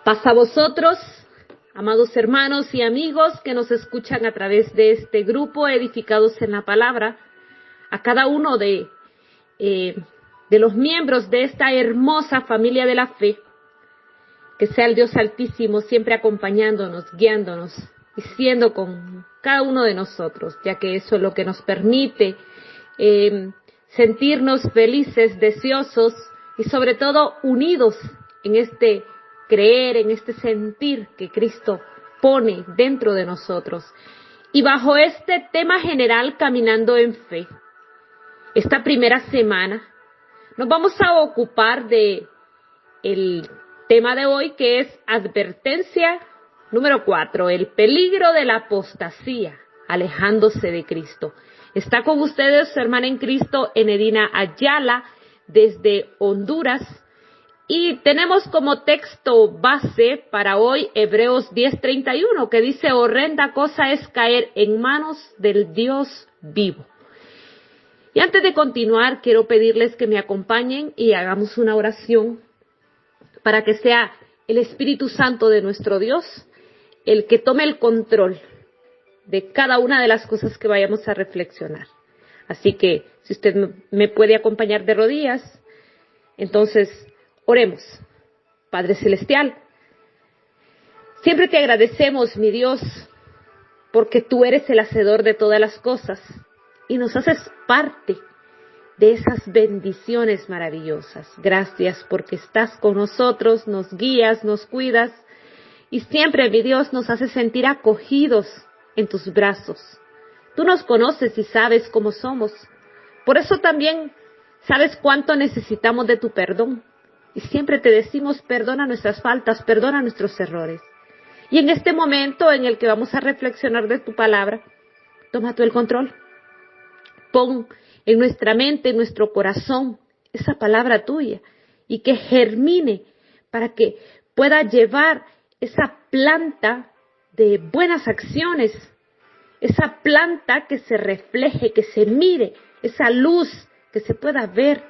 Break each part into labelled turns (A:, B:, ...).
A: Paz a vosotros, amados hermanos y amigos que nos escuchan a través de este grupo Edificados en la Palabra, a cada uno de los miembros de esta hermosa familia de la fe, que sea el Dios Altísimo siempre acompañándonos, guiándonos y siendo con cada uno de nosotros, ya que eso es lo que nos permite sentirnos felices, deseosos y sobre todo unidos en este creer, en este sentir que Cristo pone dentro de nosotros. Y bajo este tema general, caminando en fe, esta primera semana nos vamos a ocupar de el tema de hoy, que es advertencia número 4, el peligro de la apostasía, alejándose de Cristo. Está con ustedes su hermana en Cristo, Enedina Ayala, desde Honduras. Y tenemos como texto base para hoy Hebreos 10:31, que dice: horrenda cosa es caer en manos del Dios vivo. Y antes de continuar, quiero pedirles que me acompañen y hagamos una oración para que sea el Espíritu Santo de nuestro Dios el que tome el control de cada una de las cosas que vayamos a reflexionar. Así que, si usted me puede acompañar de rodillas, entonces oremos. Padre Celestial, siempre te agradecemos, mi Dios, porque tú eres el hacedor de todas las cosas y nos haces parte de esas bendiciones maravillosas. Gracias porque estás con nosotros, nos guías, nos cuidas y siempre, mi Dios, nos haces sentir acogidos en tus brazos. Tú nos conoces y sabes cómo somos. Por eso también sabes cuánto necesitamos de tu perdón. Y siempre te decimos: perdona nuestras faltas, perdona nuestros errores. Y en este momento en el que vamos a reflexionar de tu palabra, toma tú el control. Pon en nuestra mente, en nuestro corazón, esa palabra tuya y que germine para que pueda llevar esa planta de buenas acciones, esa planta que se refleje, que se mire, esa luz que se pueda ver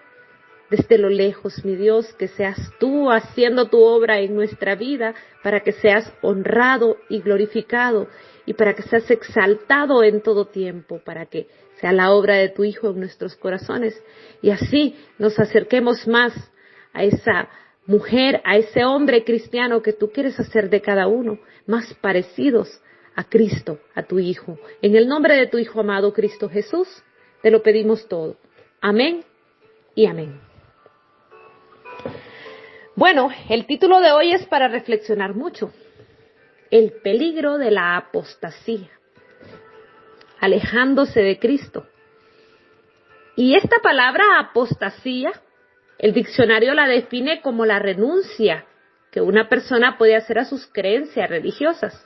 A: desde lo lejos, mi Dios, que seas tú haciendo tu obra en nuestra vida para que seas honrado y glorificado y para que seas exaltado en todo tiempo, para que sea la obra de tu Hijo en nuestros corazones y así nos acerquemos más a esa mujer, a ese hombre cristiano que tú quieres hacer de cada uno, más parecidos a Cristo, a tu Hijo. En el nombre de tu Hijo amado Cristo Jesús, te lo pedimos todo. Amén y amén. Bueno, el título de hoy es para reflexionar mucho. El peligro de la apostasía, alejándose de Cristo. Y esta palabra apostasía, el diccionario la define como la renuncia que una persona puede hacer a sus creencias religiosas,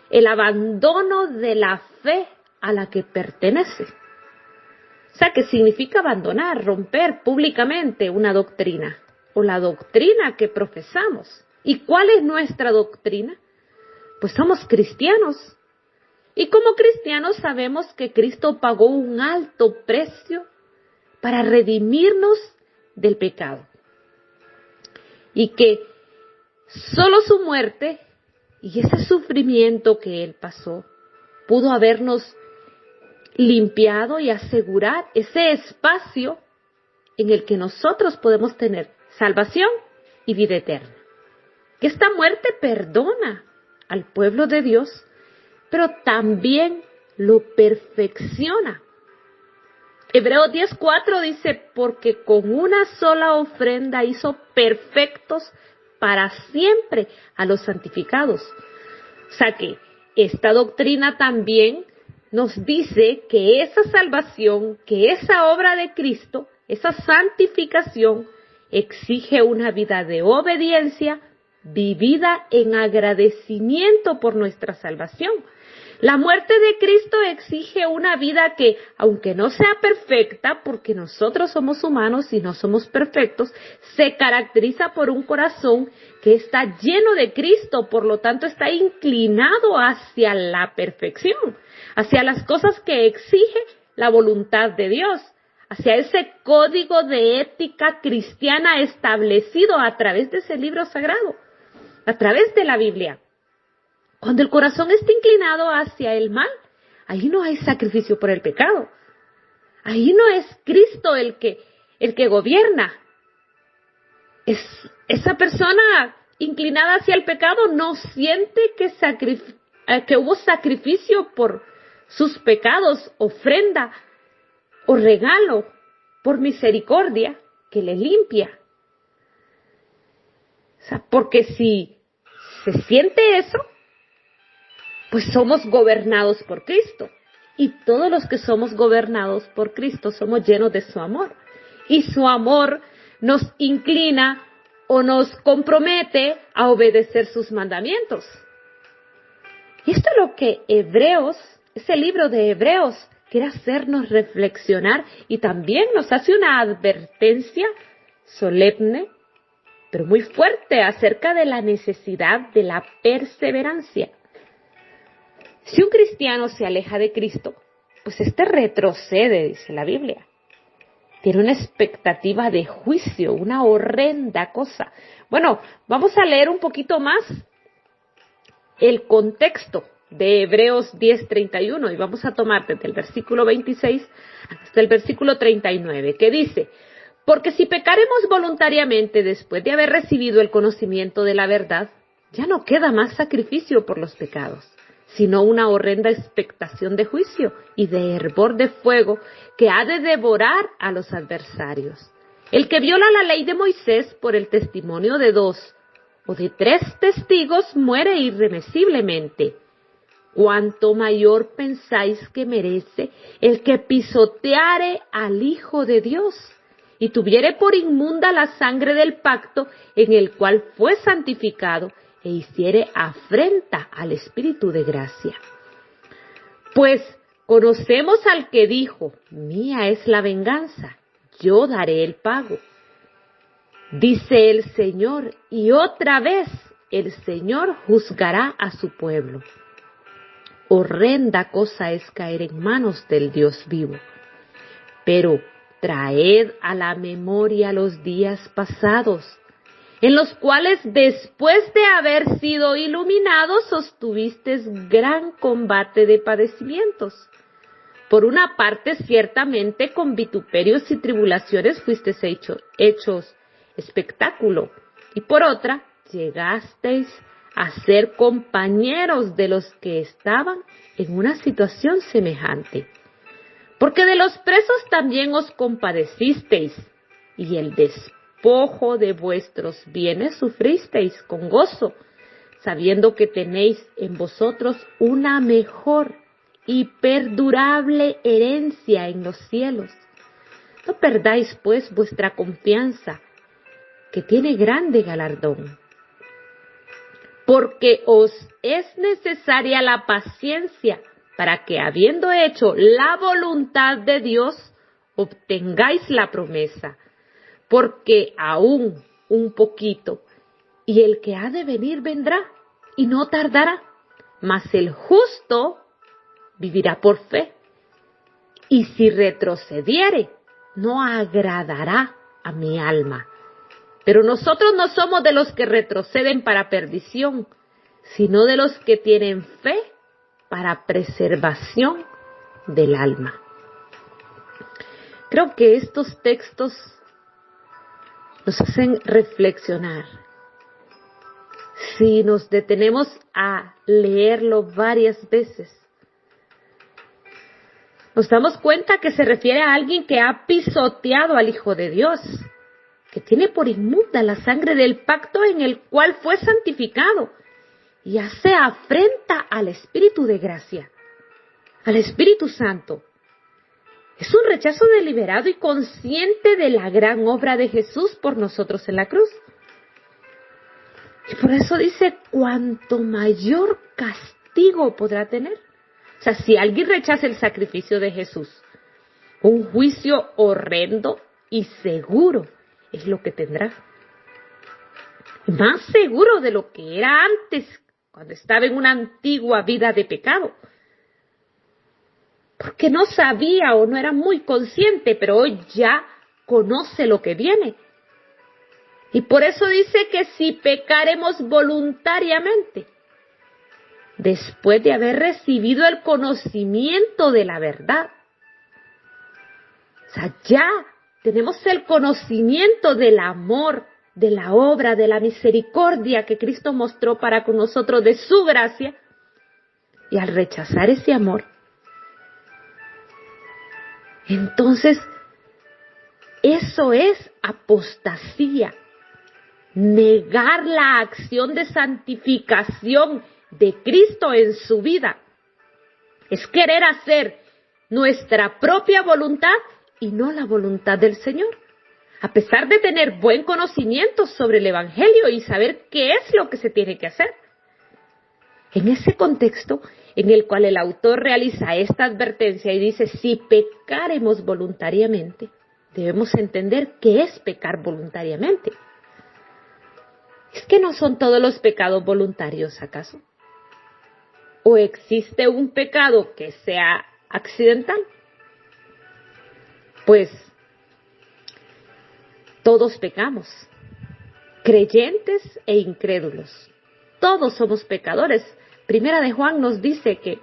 A: el abandono de la fe a la que pertenece. O sea, que significa abandonar, romper públicamente una doctrina o la doctrina que profesamos. ¿Y cuál es nuestra doctrina? Pues somos cristianos. Y como cristianos sabemos que Cristo pagó un alto precio para redimirnos del pecado. Y que solo su muerte y ese sufrimiento que Él pasó pudo habernos limpiado y asegurar ese espacio en el que nosotros podemos tener salvación y vida eterna. Que esta muerte perdona al pueblo de Dios, pero también lo perfecciona. Hebreos 10:4 dice: porque con una sola ofrenda hizo perfectos para siempre a los santificados. O sea que esta doctrina también nos dice que esa salvación, que esa obra de Cristo, esa santificación, exige una vida de obediencia vivida en agradecimiento por nuestra salvación. La muerte de Cristo exige una vida que, aunque no sea perfecta, porque nosotros somos humanos y no somos perfectos, se caracteriza por un corazón que está lleno de Cristo, por lo tanto está inclinado hacia la perfección, hacia las cosas que exige la voluntad de Dios, hacia ese código de ética cristiana establecido a través de ese libro sagrado. a través de la Biblia. Cuando el corazón está inclinado hacia el mal, ahí no hay sacrificio por el pecado. Ahí no es Cristo el que gobierna. Esa persona inclinada hacia el pecado no siente que hubo sacrificio por sus pecados, ofrenda o regalo por misericordia que le limpia. O sea, porque si se siente eso, pues somos gobernados por Cristo. Y todos los que somos gobernados por Cristo somos llenos de su amor. Y su amor nos inclina o nos compromete a obedecer sus mandamientos. Y esto es lo que ese libro de Hebreos, quiere hacernos reflexionar y también nos hace una advertencia solemne, pero muy fuerte acerca de la necesidad de la perseverancia. Si un cristiano se aleja de Cristo, pues retrocede, dice la Biblia. Tiene una expectativa de juicio, una horrenda cosa. Bueno, vamos a leer un poquito más el contexto de Hebreos 10:31 y vamos a tomar desde el versículo 26 hasta el versículo 39, que dice: porque si pecaremos voluntariamente después de haber recibido el conocimiento de la verdad, ya no queda más sacrificio por los pecados, sino una horrenda expectación de juicio y de hervor de fuego que ha de devorar a los adversarios. El que viola la ley de Moisés por el testimonio de 2 o de 3 testigos muere irremisiblemente. ¿Cuánto mayor pensáis que merece el que pisoteare al Hijo de Dios y tuviere por inmunda la sangre del pacto en el cual fue santificado e hiciere afrenta al Espíritu de gracia? Pues conocemos al que dijo: mía es la venganza, yo daré el pago. Dice el Señor, y otra vez el Señor juzgará a su pueblo. Horrenda cosa es caer en manos del Dios vivo. Pero traed a la memoria los días pasados, en los cuales después de haber sido iluminados sostuvisteis gran combate de padecimientos. Por una parte, ciertamente, con vituperios y tribulaciones fuisteis hechos espectáculo, y por otra, llegasteis a ser compañeros de los que estaban en una situación semejante. Porque de los presos también os compadecisteis, y el despojo de vuestros bienes sufristeis con gozo, sabiendo que tenéis en vosotros una mejor y perdurable herencia en los cielos. No perdáis, pues, vuestra confianza, que tiene grande galardón. Porque os es necesaria la paciencia, para que, habiendo hecho la voluntad de Dios, obtengáis la promesa. Porque aún un poquito, y el que ha de venir vendrá, y no tardará. Mas el justo vivirá por fe. Y si retrocediere, no agradará a mi alma. Pero nosotros no somos de los que retroceden para perdición, sino de los que tienen fe para preservación del alma. Creo que estos textos nos hacen reflexionar. Si nos detenemos a leerlo varias veces, nos damos cuenta que se refiere a alguien que ha pisoteado al Hijo de Dios, que tiene por inmunda la sangre del pacto en el cual fue santificado, y hace afrenta al Espíritu de gracia, al Espíritu Santo. Es un rechazo deliberado y consciente de la gran obra de Jesús por nosotros en la cruz. Y por eso dice: cuanto mayor castigo podrá tener. O sea, si alguien rechaza el sacrificio de Jesús, un juicio horrendo y seguro es lo que tendrá. Más seguro de lo que era antes, cuando estaba en una antigua vida de pecado. Porque no sabía o no era muy consciente, pero hoy ya conoce lo que viene. Y por eso dice que si pecaremos voluntariamente, después de haber recibido el conocimiento de la verdad. O sea, ya tenemos el conocimiento del amor, de la obra, de la misericordia que Cristo mostró para con nosotros, de su gracia. Y al rechazar ese amor, entonces eso es apostasía. Negar la acción de santificación de Cristo en su vida. Es querer hacer nuestra propia voluntad y no la voluntad del Señor. A pesar de tener buen conocimiento sobre el Evangelio y saber qué es lo que se tiene que hacer. En ese contexto en el cual el autor realiza esta advertencia y dice, si pecaremos voluntariamente, debemos entender qué es pecar voluntariamente. ¿Es que no son todos los pecados voluntarios, acaso? ¿O existe un pecado que sea accidental? Pues todos pecamos, creyentes e incrédulos. Todos somos pecadores. Primera de Juan nos dice que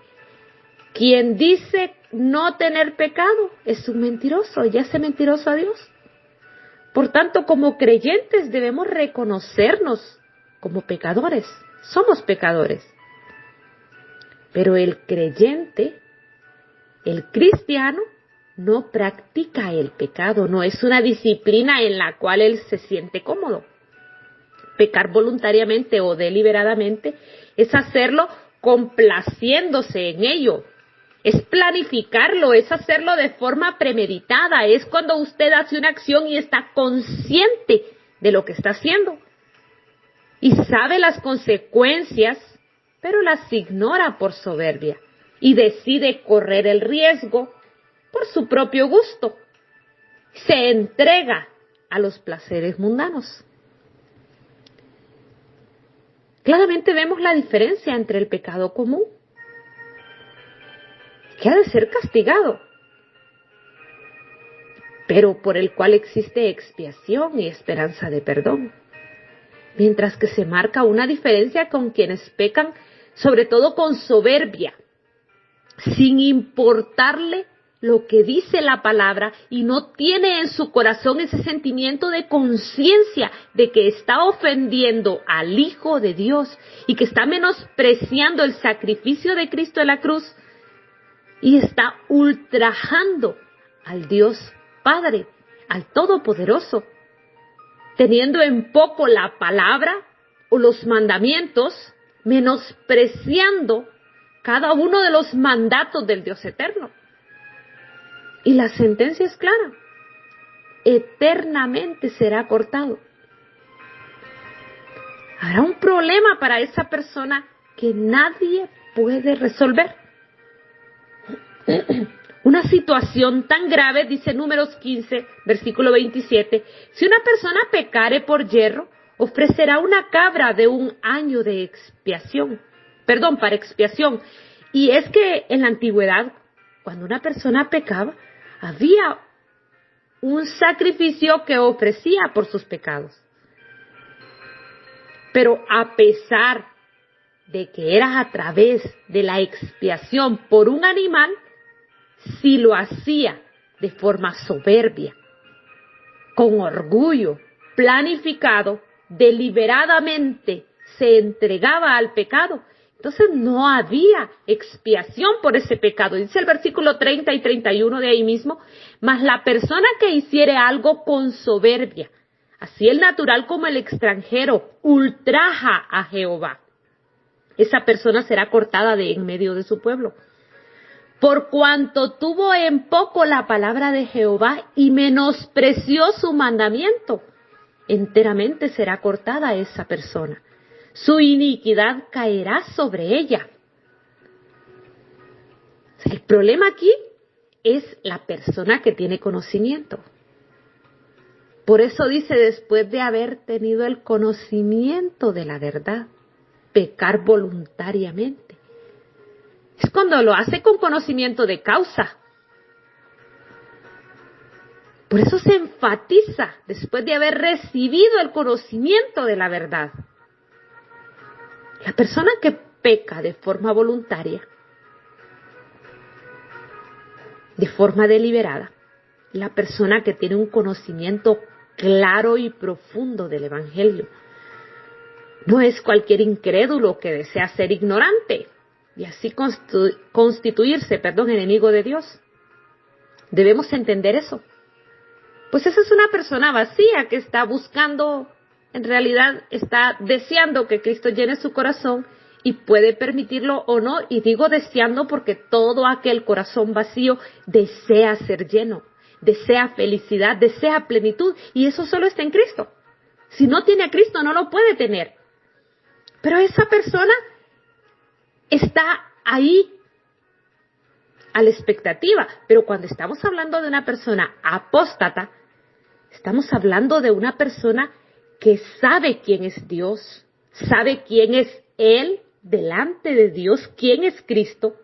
A: quien dice no tener pecado es un mentiroso y hace mentiroso a Dios. Por tanto, como creyentes debemos reconocernos como pecadores. Somos pecadores. Pero el creyente, el cristiano, no practica el pecado. No es una disciplina en la cual él se siente cómodo. Pecar voluntariamente o deliberadamente es hacerlo complaciéndose en ello. Es planificarlo, es hacerlo de forma premeditada, es cuando usted hace una acción y está consciente de lo que está haciendo. Y sabe las consecuencias, pero las ignora por soberbia y decide correr el riesgo por su propio gusto. Se entrega a los placeres mundanos. Claramente vemos la diferencia entre el pecado común, que ha de ser castigado, pero por el cual existe expiación y esperanza de perdón. Mientras que se marca una diferencia con quienes pecan, sobre todo con soberbia, sin importarle lo que dice la palabra y no tiene en su corazón ese sentimiento de conciencia de que está ofendiendo al Hijo de Dios y que está menospreciando el sacrificio de Cristo en la cruz y está ultrajando al Dios Padre, al Todopoderoso, teniendo en poco la palabra o los mandamientos, menospreciando cada uno de los mandatos del Dios eterno. Y la sentencia es clara, eternamente será cortado. Habrá un problema para esa persona que nadie puede resolver. Una situación tan grave, dice Números 15, versículo 27, si una persona pecare por yerro, ofrecerá una cabra de 1 año de expiación, para expiación. Y es que en la antigüedad, cuando una persona pecaba, había un sacrificio que ofrecía por sus pecados. Pero a pesar de que era a través de la expiación por un animal, si lo hacía de forma soberbia, con orgullo, planificado, deliberadamente se entregaba al pecado, entonces no había expiación por ese pecado. Dice el versículo 30 y 31 de ahí mismo, mas la persona que hiciere algo con soberbia, así el natural como el extranjero, ultraja a Jehová, esa persona será cortada de en medio de su pueblo. Por cuanto tuvo en poco la palabra de Jehová y menospreció su mandamiento, enteramente será cortada esa persona. Su iniquidad caerá sobre ella. El problema aquí es la persona que tiene conocimiento. Por eso dice, después de haber tenido el conocimiento de la verdad, pecar voluntariamente. Es cuando lo hace con conocimiento de causa. Por eso se enfatiza después de haber recibido el conocimiento de la verdad. La persona que peca de forma voluntaria, de forma deliberada, la persona que tiene un conocimiento claro y profundo del Evangelio, no es cualquier incrédulo que desea ser ignorante y así constituirse, enemigo de Dios. Debemos entender eso. Pues esa es una persona vacía que está buscando, en realidad está deseando que Cristo llene su corazón y puede permitirlo o no. Y digo deseando porque todo aquel corazón vacío desea ser lleno, desea felicidad, desea plenitud, y eso solo está en Cristo. Si no tiene a Cristo no lo puede tener. Pero esa persona está ahí a la expectativa. Pero cuando estamos hablando de una persona apóstata, estamos hablando de una persona que sabe quién es Dios, sabe quién es Él delante de Dios, quién es Cristo,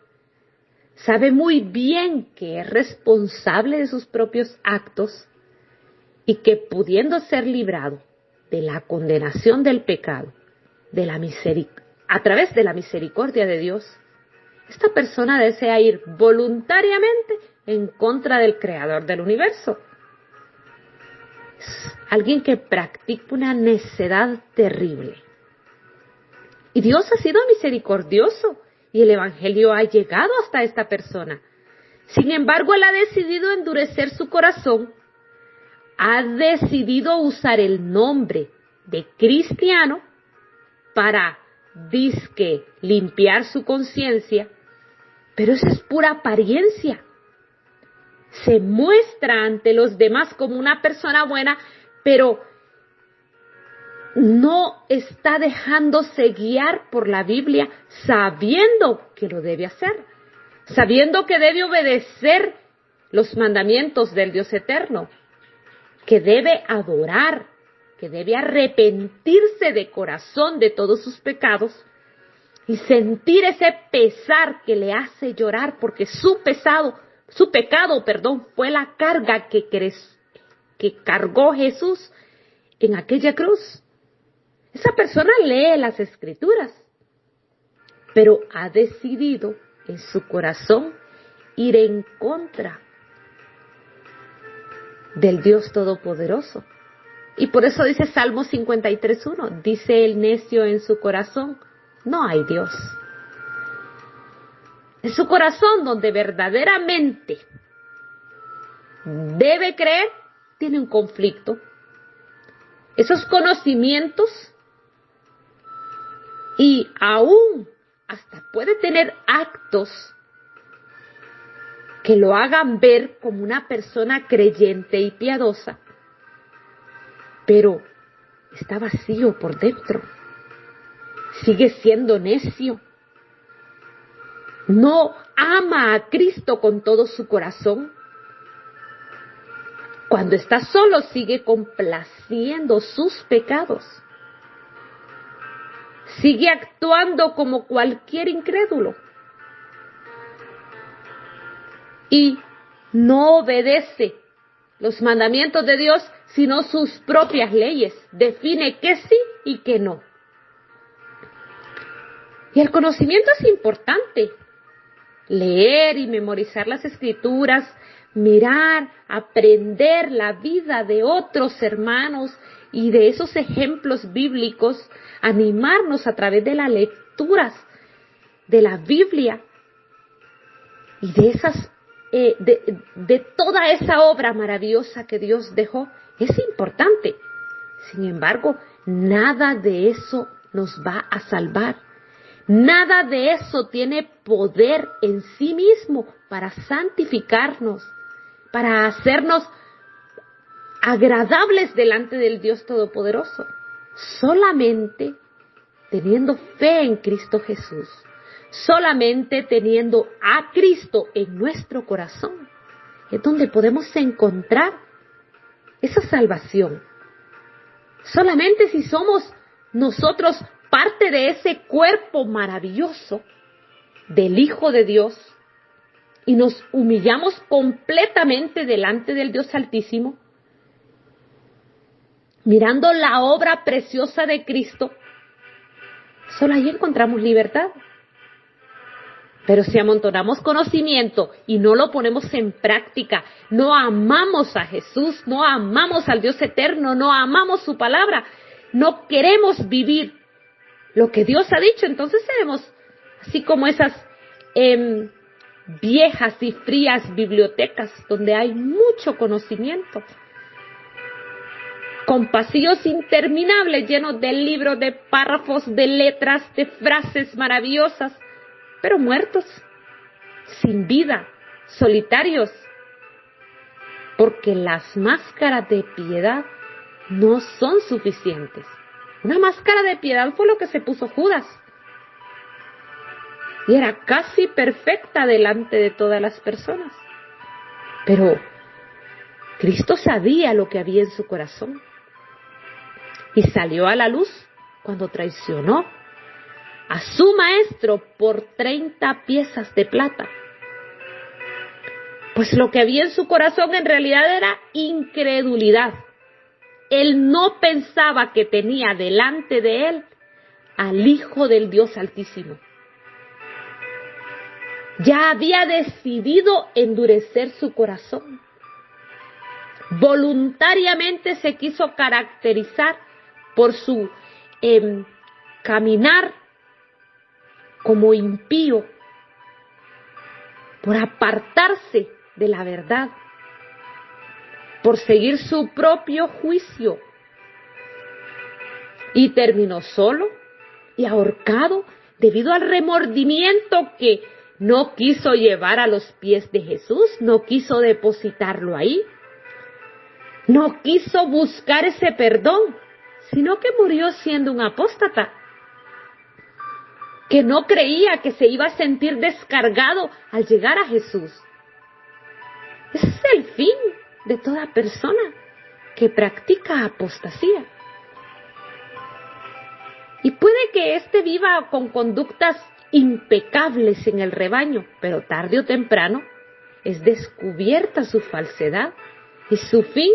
A: sabe muy bien que es responsable de sus propios actos y que pudiendo ser librado de la condenación del pecado, a través de la misericordia de Dios, esta persona desea ir voluntariamente en contra del Creador del universo. Es alguien que practica una necedad terrible. Y Dios ha sido misericordioso y el Evangelio ha llegado hasta esta persona. Sin embargo, él ha decidido endurecer su corazón, ha decidido usar el nombre de cristiano para dizque limpiar su conciencia, pero eso es pura apariencia. Se muestra ante los demás como una persona buena, pero no está dejándose guiar por la Biblia, sabiendo que lo debe hacer, sabiendo que debe obedecer los mandamientos del Dios eterno, que debe adorar, que debe arrepentirse de corazón de todos sus pecados y sentir ese pesar que le hace llorar porque su pecado, fue la carga que cargó Jesús en aquella cruz. Esa persona lee las Escrituras, pero ha decidido en su corazón ir en contra del Dios Todopoderoso. Y por eso dice Salmo 53:1, dice el necio en su corazón, no hay Dios. En su corazón, donde verdaderamente debe creer, tiene un conflicto. Esos conocimientos y aún hasta puede tener actos que lo hagan ver como una persona creyente y piadosa, pero está vacío por dentro, sigue siendo necio, no ama a Cristo con todo su corazón. Cuando está solo sigue complaciendo sus pecados, sigue actuando como cualquier incrédulo y no obedece los mandamientos de Dios, sino sus propias leyes. Define qué sí y qué no. Y el conocimiento es importante. Leer y memorizar las Escrituras, mirar, aprender la vida de otros hermanos y de esos ejemplos bíblicos, animarnos a través de las lecturas de la Biblia y de esas de toda esa obra maravillosa que Dios dejó, es importante. Sin embargo, nada de eso nos va a salvar. Nada de eso tiene poder en sí mismo para santificarnos, para hacernos agradables delante del Dios Todopoderoso. Solamente teniendo fe en Cristo Jesús, solamente teniendo a Cristo en nuestro corazón, es donde podemos encontrar esa salvación. Solamente si somos nosotros parte de ese cuerpo maravilloso del Hijo de Dios, y nos humillamos completamente delante del Dios Altísimo, mirando la obra preciosa de Cristo, solo ahí encontramos libertad. Pero si amontonamos conocimiento y no lo ponemos en práctica, no amamos a Jesús, no amamos al Dios eterno, no amamos su palabra, no queremos vivir lo que Dios ha dicho, entonces seremos así como esas viejas y frías bibliotecas donde hay mucho conocimiento, con pasillos interminables llenos de libros, de párrafos, de letras, de frases maravillosas, pero muertos, sin vida, solitarios, porque las máscaras de piedad no son suficientes. Una máscara de piedad fue lo que se puso Judas, y era casi perfecta delante de todas las personas, pero Cristo sabía lo que había en su corazón, y salió a la luz cuando traicionó a su maestro por 30 piezas de plata. Pues lo que había en su corazón en realidad era incredulidad. Él no pensaba que tenía delante de él al Hijo del Dios Altísimo. Ya había decidido endurecer su corazón. Voluntariamente se quiso caracterizar por su caminar como impío, por apartarse de la verdad, por seguir su propio juicio, y terminó solo y ahorcado debido al remordimiento que no quiso llevar a los pies de Jesús, no quiso depositarlo ahí, no quiso buscar ese perdón, sino que murió siendo un apóstata, que no creía que se iba a sentir descargado al llegar a Jesús. Ese es el fin de toda persona que practica apostasía. Y puede que éste viva con conductas impecables en el rebaño, pero tarde o temprano es descubierta su falsedad y su fin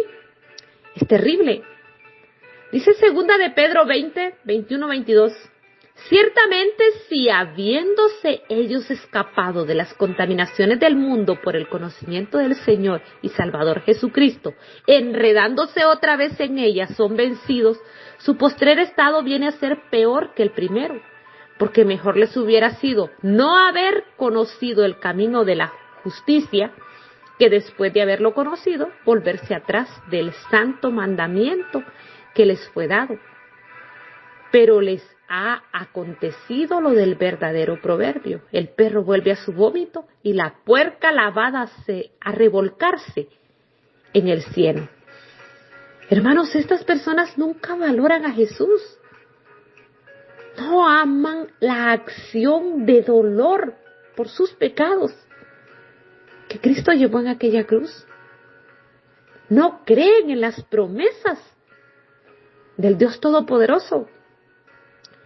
A: es terrible. Dice 2 de Pedro 20, 21, 22. Ciertamente, si habiéndose ellos escapado de las contaminaciones del mundo por el conocimiento del Señor y Salvador Jesucristo, enredándose otra vez en ellas, son vencidos, su postrer estado viene a ser peor que el primero, porque mejor les hubiera sido no haber conocido el camino de la justicia, que después de haberlo conocido, volverse atrás del santo mandamiento que les fue dado. Pero les ha acontecido lo del verdadero proverbio: el perro vuelve a su vómito y la puerca lavada a revolcarse en el cielo. Hermanos, estas personas nunca valoran a Jesús. No aman la acción de dolor por sus pecados que Cristo llevó en aquella cruz. No creen en las promesas del Dios Todopoderoso.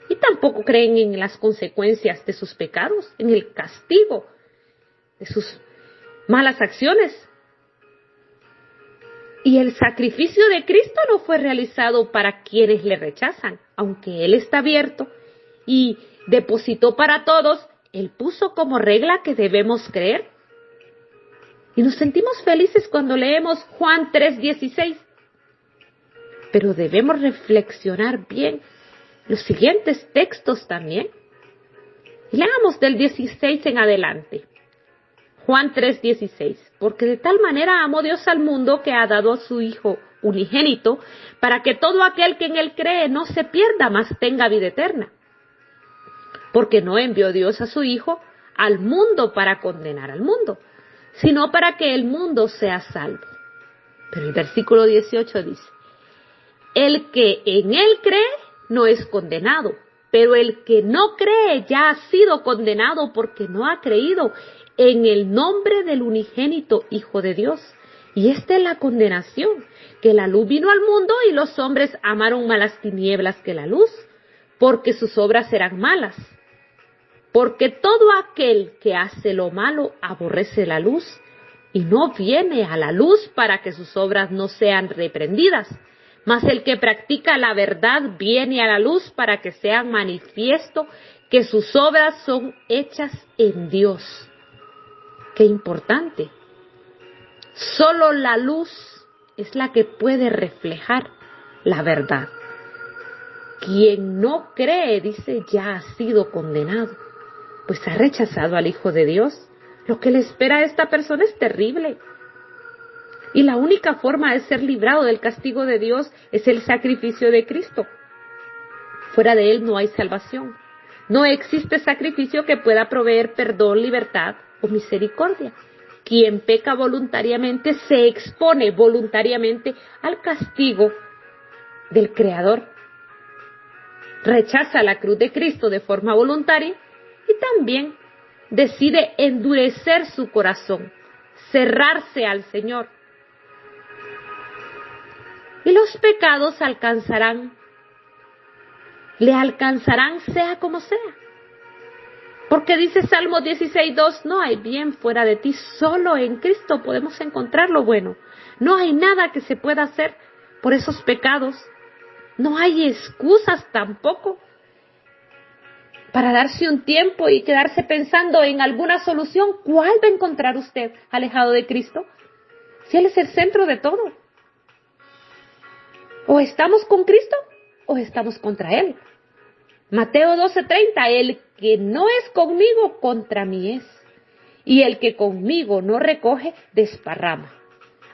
A: Y tampoco creen en las consecuencias de sus pecados, en el castigo de sus malas acciones. Y el sacrificio de Cristo no fue realizado para quienes le rechazan, aunque Él está abierto y depositó para todos, Él puso como regla que debemos creer. Y nos sentimos felices cuando leemos Juan 3:16. Pero debemos reflexionar bien los siguientes textos también. Y leamos del 16 en adelante. Juan 3:16. Porque de tal manera amó Dios al mundo que ha dado a su Hijo unigénito, para que todo aquel que en Él cree no se pierda, mas tenga vida eterna. Porque no envió Dios a su Hijo al mundo para condenar al mundo, sino para que el mundo sea salvo. Pero el versículo 18 dice: el que en Él cree no es condenado, pero el que no cree ya ha sido condenado porque no ha creído en el nombre del unigénito Hijo de Dios. Y esta es la condenación, que la luz vino al mundo y los hombres amaron más las tinieblas que la luz, porque sus obras eran malas. porque todo aquel que hace lo malo aborrece la luz y no viene a la luz para que sus obras no sean reprendidas. Mas el que practica la verdad viene a la luz para que sea manifiesto que sus obras son hechas en Dios. Qué importante. Solo la luz es la que puede reflejar la verdad. Quien no cree, dice, ya ha sido condenado, pues ha rechazado al Hijo de Dios. Lo que le espera a esta persona es terrible. Y la única forma de ser librado del castigo de Dios es el sacrificio de Cristo. Fuera de Él no hay salvación. No existe sacrificio que pueda proveer perdón, libertad o misericordia. Quien peca voluntariamente se expone voluntariamente al castigo del Creador. Rechaza la cruz de Cristo de forma voluntaria y también decide endurecer su corazón, cerrarse al Señor. Y los pecados le alcanzarán sea como sea. Porque dice Salmo 16:2, no hay bien fuera de ti, solo en Cristo podemos encontrar lo bueno. No hay nada que se pueda hacer por esos pecados. No hay excusas tampoco para darse un tiempo y quedarse pensando en alguna solución. ¿Cuál va a encontrar usted alejado de Cristo? Si Él es el centro de todo. O estamos con Cristo o estamos contra Él. Mateo 12:30, el que no es conmigo, contra mí es. Y el que conmigo no recoge, desparrama.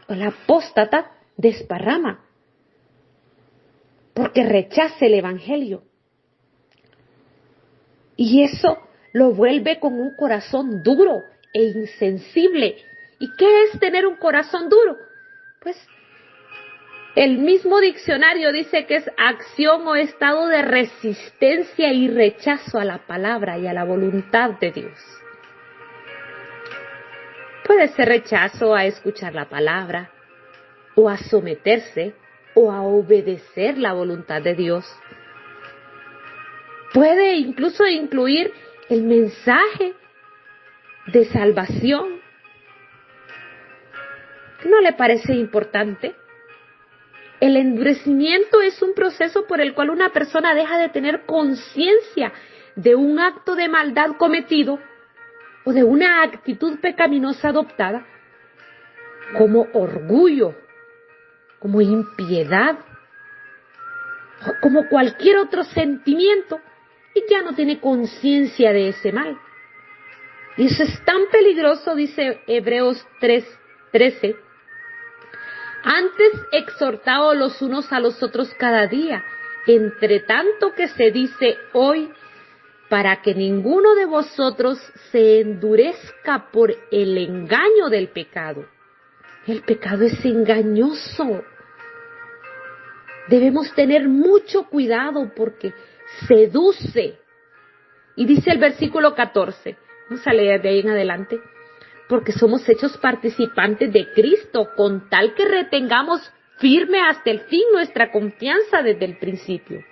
A: El apóstata desparrama, porque rechaza el Evangelio. Y eso lo vuelve con un corazón duro e insensible. ¿Y qué es tener un corazón duro? Pues el mismo diccionario dice que es acción o estado de resistencia y rechazo a la palabra y a la voluntad de Dios. Puede ser rechazo a escuchar la palabra, o a someterse, o a obedecer la voluntad de Dios. Puede incluso incluir el mensaje de salvación. ¿No le parece importante? El endurecimiento es un proceso por el cual una persona deja de tener conciencia de un acto de maldad cometido o de una actitud pecaminosa adoptada como orgullo, como impiedad o como cualquier otro sentimiento y ya no tiene conciencia de ese mal. Y eso es tan peligroso, dice Hebreos 3:13. Antes exhortaos los unos a los otros cada día, entre tanto que se dice hoy, para que ninguno de vosotros se endurezca por el engaño del pecado. El pecado es engañoso. Debemos tener mucho cuidado porque seduce. Y dice el versículo 14, vamos a leer de ahí en adelante. Porque somos hechos participantes de Cristo, con tal que retengamos firme hasta el fin nuestra confianza desde el principio.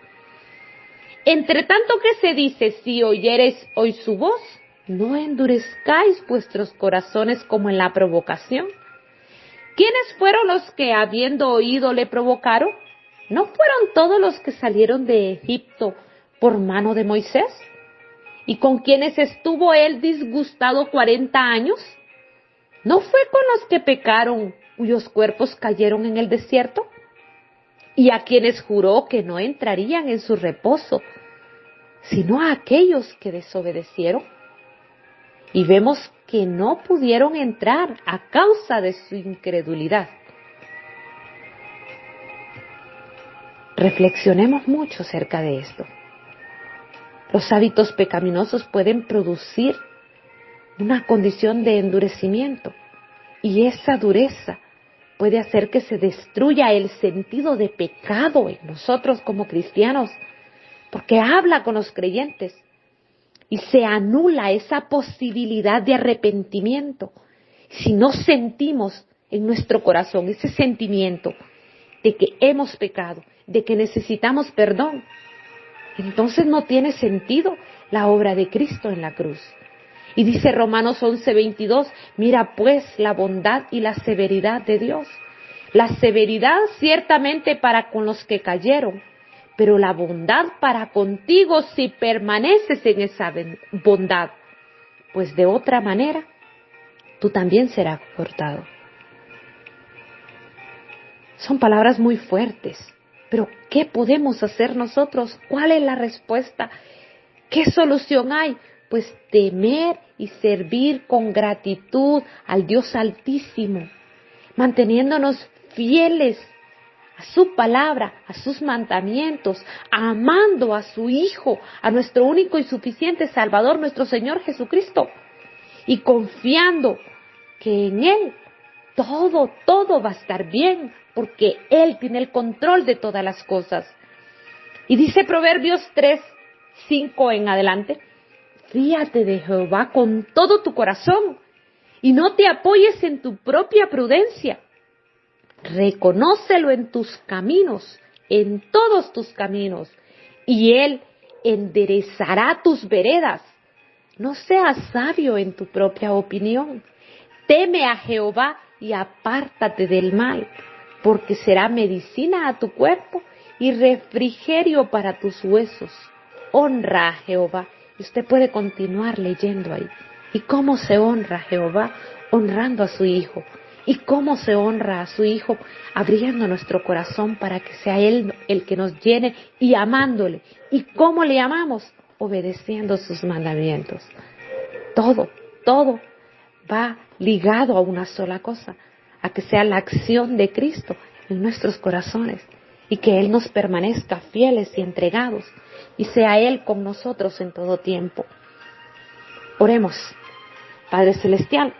A: Entre tanto que se dice, si oyereis hoy su voz, no endurezcáis vuestros corazones como en la provocación. ¿Quiénes fueron los que habiendo oído le provocaron? ¿No fueron todos los que salieron de Egipto por mano de Moisés? ¿Y con quienes estuvo él disgustado 40 años? ¿No fue con los que pecaron, cuyos cuerpos cayeron en el desierto? Y a quienes juró que no entrarían en su reposo, sino a aquellos que desobedecieron. Y vemos que no pudieron entrar a causa de su incredulidad. Reflexionemos mucho acerca de esto. Los hábitos pecaminosos pueden producir una condición de endurecimiento y esa dureza puede hacer que se destruya el sentido de pecado en nosotros como cristianos, porque habla con los creyentes y se anula esa posibilidad de arrepentimiento. Si no sentimos en nuestro corazón ese sentimiento de que hemos pecado, de que necesitamos perdón, entonces no tiene sentido la obra de Cristo en la cruz. Y dice Romanos 11:22, mira pues la bondad y la severidad de Dios. La severidad ciertamente para con los que cayeron, pero la bondad para contigo si permaneces en esa bondad, pues de otra manera tú también serás cortado. Son palabras muy fuertes, pero ¿qué podemos hacer nosotros? ¿Cuál es la respuesta? ¿Qué solución hay? Pues temer y servir con gratitud al Dios Altísimo, manteniéndonos fieles a su palabra, a sus mandamientos, amando a su Hijo, a nuestro único y suficiente Salvador, nuestro Señor Jesucristo, y confiando que en Él todo va a estar bien, porque Él tiene el control de todas las cosas. Y dice Proverbios 3:5 en adelante, fíate de Jehová con todo tu corazón y no te apoyes en tu propia prudencia. Reconócelo en tus caminos, en todos tus caminos, y Él enderezará tus veredas. No seas sabio en tu propia opinión. Teme a Jehová y apártate del mal, porque será medicina a tu cuerpo y refrigerio para tus huesos. Honra a Jehová. Y usted puede continuar leyendo ahí. ¿Y cómo se honra a Jehová? Honrando a su Hijo. ¿Y cómo se honra a su Hijo? Abriendo nuestro corazón para que sea Él el que nos llene y amándole. ¿Y cómo le amamos? Obedeciendo sus mandamientos. Todo va ligado a una sola cosa, a que sea la acción de Cristo en nuestros corazones y que Él nos permanezca fieles y entregados y sea Él con nosotros en todo tiempo. Oremos. Padre Celestial,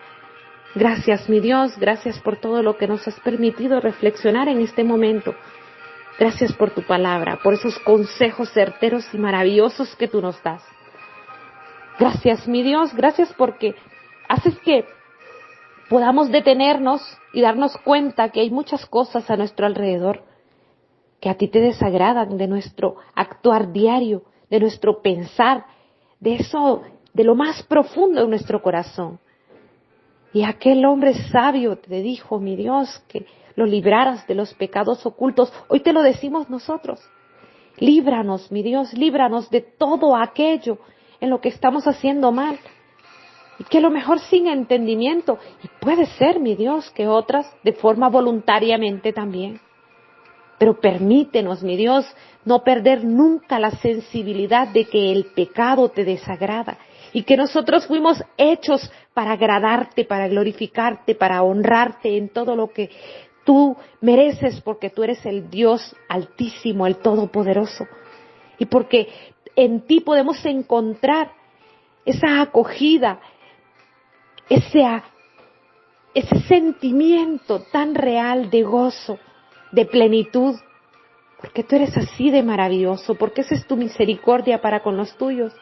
A: gracias mi Dios, gracias por todo lo que nos has permitido reflexionar en este momento. Gracias por tu palabra, por esos consejos certeros y maravillosos que tú nos das. Gracias mi Dios, gracias porque haces que podamos detenernos y darnos cuenta que hay muchas cosas a nuestro alrededor que a ti te desagradan, de nuestro actuar diario, de nuestro pensar, de lo más profundo de nuestro corazón. Y aquel hombre sabio te dijo, mi Dios, que lo libraras de los pecados ocultos. Hoy te lo decimos nosotros. Líbranos, mi Dios, líbranos de todo aquello en lo que estamos haciendo mal. Y que a lo mejor sin entendimiento, y puede ser, mi Dios, que otras de forma voluntariamente también. Pero permítenos, mi Dios, no perder nunca la sensibilidad de que el pecado te desagrada y que nosotros fuimos hechos para agradarte, para glorificarte, para honrarte en todo lo que tú mereces, porque tú eres el Dios Altísimo, el Todopoderoso. Y porque en ti podemos encontrar esa acogida, ese sentimiento tan real de gozo, de plenitud, porque tú eres así de maravilloso, porque esa es tu misericordia para con los tuyos,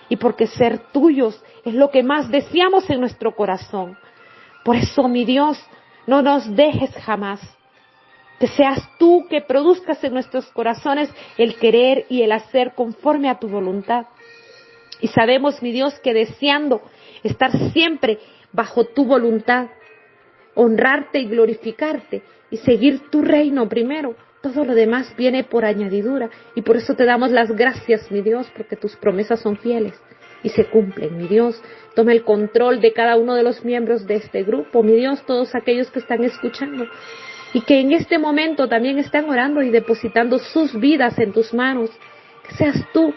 A: y porque ser tuyos es lo que más deseamos en nuestro corazón. Por eso, mi Dios, no nos dejes jamás, que seas tú que produzcas en nuestros corazones el querer y el hacer conforme a tu voluntad. Y sabemos, mi Dios, que deseando estar siempre bajo tu voluntad, honrarte y glorificarte y seguir tu reino primero, todo lo demás viene por añadidura. Y por eso te damos las gracias, mi Dios, porque tus promesas son fieles y se cumplen, mi Dios. Toma el control de cada uno de los miembros de este grupo, mi Dios, todos aquellos que están escuchando y que en este momento también están orando y depositando sus vidas en tus manos. Que seas tú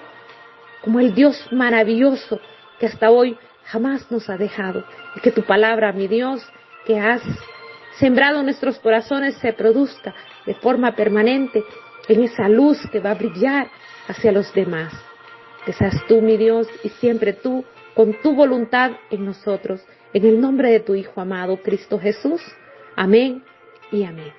A: como el Dios maravilloso que hasta hoy jamás nos ha dejado, y que tu palabra, mi Dios, que has sembrado en nuestros corazones se produzca de forma permanente en esa luz que va a brillar hacia los demás. Que seas tú, mi Dios, y siempre tú, con tu voluntad en nosotros, en el nombre de tu Hijo amado, Cristo Jesús. Amén y amén.